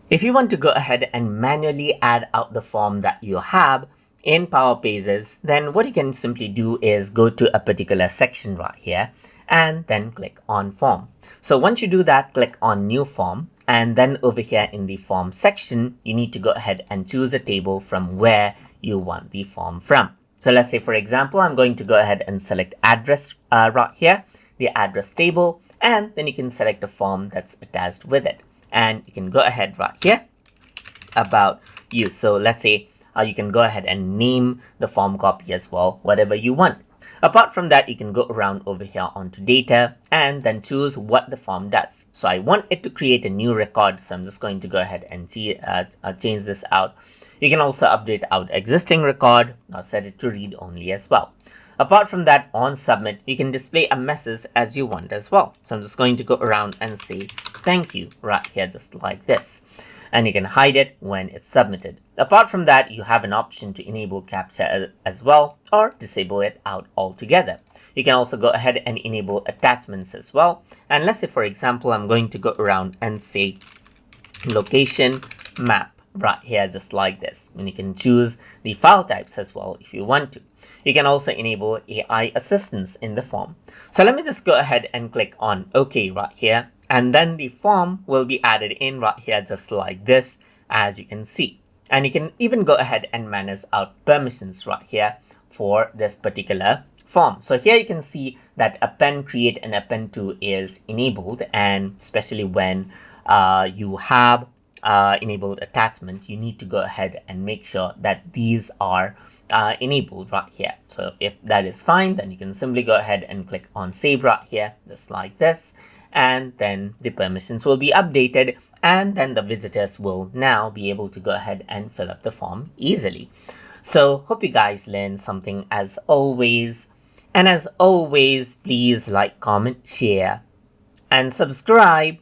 If you want to go ahead and manually add out the form that you have in Power Pages, then what you can simply do is go to a particular section right here and then click on form. So once you do that, click on new form, and then over here in the form section, you need to go ahead and choose a table from where you want the form from. So let's say, for example, I'm going to go ahead and select address right here, the address table, and then you can select the form that's attached with it. And you can go ahead right here about you. So let's say you can go ahead and name the form copy as well, whatever you want. Apart from that, you can go around over here onto data and then choose what the form does. So I want it to create a new record, so I'm just going to go ahead and change this out. You can also update out existing record or set it to read only as well. Apart from that, on submit, you can display a message as you want as well. So I'm just going to go around and say thank you right here, just like this. And you can hide it when it's submitted. Apart from that, you have an option to enable CAPTCHA as well, or disable it out altogether. You can also go ahead and enable attachments as well. And let's say, for example, I'm going to go around and say location map right here, just like this. And you can choose the file types as well if you want to. You can also enable AI assistance in the form. So let me just go ahead and click on OK right here. And then the form will be added in right here, just like this, as you can see. And you can even go ahead and manage out permissions right here for this particular form. So here you can see that append create and append to is enabled, and especially when you have enabled attachment, you need to go ahead and make sure that these are enabled right here. So if that is fine, then you can simply go ahead and click on save right here, just like this, and then the permissions will be updated, and then the visitors will now be able to go ahead and fill up the form easily. So hope you guys learned something as always, and as always, please like, comment, share, and subscribe.